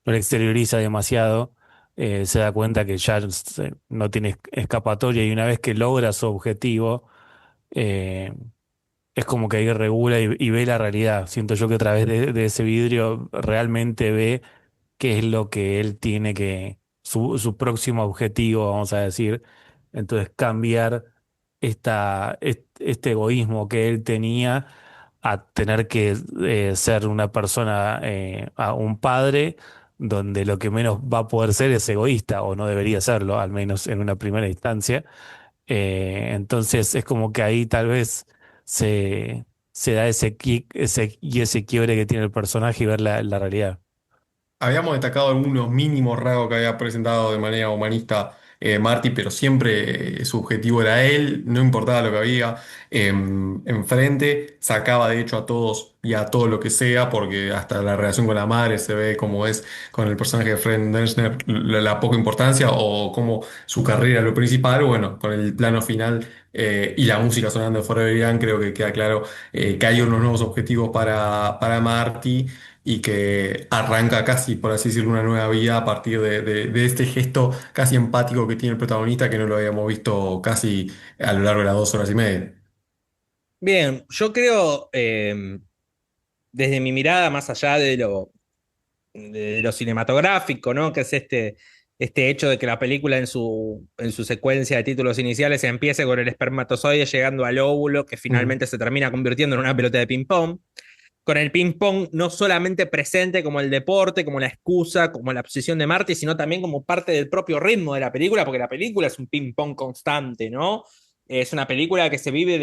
exterioriza demasiado, se da cuenta que ya no tiene escapatoria y una vez que logra su objetivo, eh, es como que ahí regula y ve la realidad. Siento yo que a través de ese vidrio realmente ve qué es lo que él tiene su próximo objetivo, vamos a decir, Entonces cambiar este egoísmo que él tenía a tener que ser una persona, a un padre, donde lo que menos va a poder ser es egoísta, o no debería serlo, al menos en una primera instancia. Entonces es como que ahí tal vez se da ese kick, ese quiebre que tiene el personaje y ver la realidad. Habíamos destacado algunos mínimos rasgos que había presentado de manera humanista Marty, pero siempre su objetivo era él, no importaba lo que había enfrente, sacaba de hecho a todos y a todo lo que sea, porque hasta la relación con la madre se ve como es con el personaje de Fred Dresner, la poca importancia o como su carrera lo principal. Bueno, con el plano final y la música sonando de Forever Young, creo que queda claro que hay unos nuevos objetivos para Marty y que arranca casi, por así decirlo, una nueva vida a partir de este gesto casi empático que tiene el protagonista que no lo habíamos visto casi a lo largo de las 2 horas y media. Bien, yo creo, desde mi mirada, más allá de lo cinematográfico, ¿no? Que es este hecho de que la película en su secuencia de títulos iniciales empiece con el espermatozoide llegando al óvulo, que Mm. finalmente se termina convirtiendo en una pelota de ping-pong. Con el ping-pong no solamente presente como el deporte, como la excusa, como la obsesión de Marty, sino también como parte del propio ritmo de la película, porque la película es un ping-pong constante, ¿no? Es una película que se vive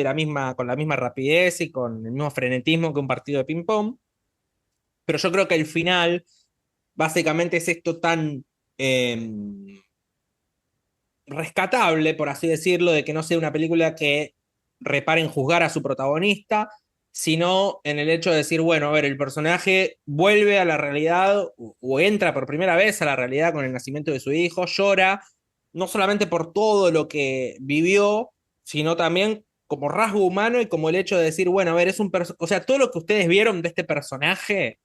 con la misma rapidez y con el mismo frenetismo que un partido de ping-pong. Pero yo creo que el final, básicamente, es esto tan eh, rescatable, por así decirlo, de que no sea una película que repare en juzgar a su protagonista, sino en el hecho de decir, bueno, a ver, el personaje vuelve a la realidad o entra por primera vez a la realidad con el nacimiento de su hijo, llora, no solamente por todo lo que vivió, sino también como rasgo humano y como el hecho de decir, bueno, a ver, o sea, todo lo que ustedes vieron de este personaje,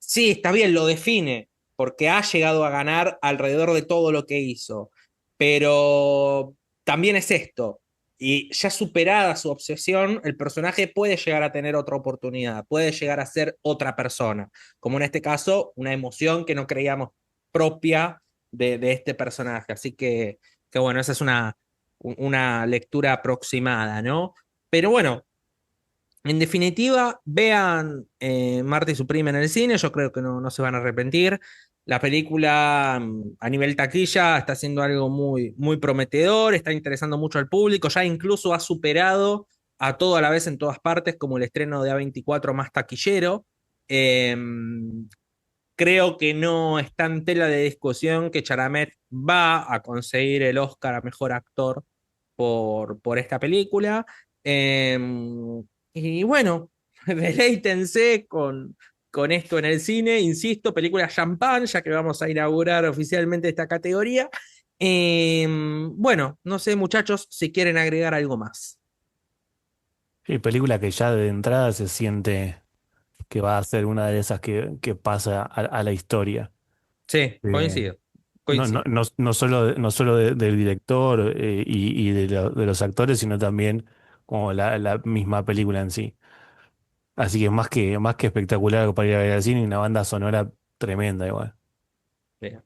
sí, está bien, lo define, porque ha llegado a ganar alrededor de todo lo que hizo, pero también es esto, y ya superada su obsesión, el personaje puede llegar a tener otra oportunidad, puede llegar a ser otra persona, como en este caso, una emoción que no creíamos propia de este personaje, así que bueno, esa es una lectura aproximada, ¿no? Pero bueno, en definitiva, vean Marty y su prima en el cine, yo creo que no se van a arrepentir. La película a nivel taquilla está haciendo algo muy prometedor, está interesando mucho al público, ya incluso ha superado a todo a la vez en todas partes como el estreno de A24 más taquillero. Eh, Creo que no está en tela de discusión que Chalamet va a conseguir el Oscar a Mejor Actor por esta película. Eh, y bueno, deleítense con esto en el cine. Insisto, película champán, ya que vamos a inaugurar oficialmente esta categoría. Bueno, no sé, muchachos, si quieren agregar algo más. Sí, película que ya de entrada se siente que va a ser una de esas que pasa a la historia. Sí, Eh, coincido, no, coincido. no solo del director y de los actores, sino también como la misma película en sí. Así que más que espectacular para ir a ver al cine, y una banda sonora tremenda igual. Bien.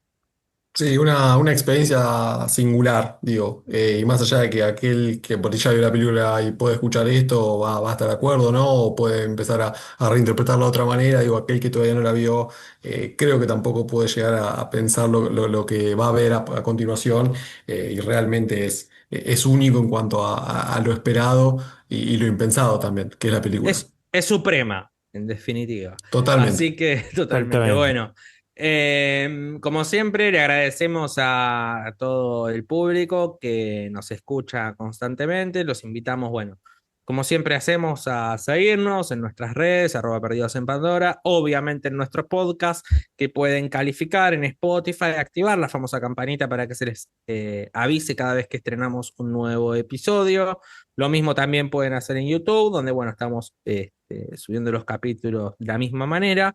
Sí, una experiencia singular, digo, y más allá de que aquel que por ahí ya vio la película y puede escuchar esto va a estar de acuerdo, ¿no? O puede empezar a reinterpretarlo de otra manera, digo, aquel que todavía no la vio, creo que tampoco puede llegar a pensar lo que va a ver a continuación, y realmente es único en cuanto a lo esperado y lo impensado también, que es la película. Es suprema, en definitiva. Totalmente. Así que totalmente Exactamente. bueno. Como siempre, le agradecemos a todo el público que nos escucha constantemente. Los invitamos, bueno, como siempre hacemos, a seguirnos en nuestras redes, @perdidos en Pandora, obviamente en nuestro podcast, que pueden calificar en Spotify, activar la famosa campanita para que se les avise cada vez que estrenamos un nuevo episodio. Lo mismo también pueden hacer en YouTube, donde, bueno, estamos subiendo los capítulos de la misma manera.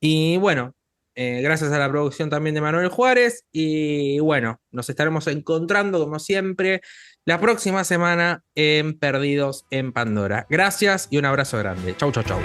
Y bueno, gracias a la producción también de Manuel Juárez. Y bueno, nos estaremos encontrando, como siempre, la próxima semana en Perdidos en Pandora. Gracias y un abrazo grande. Chau, chau, chau.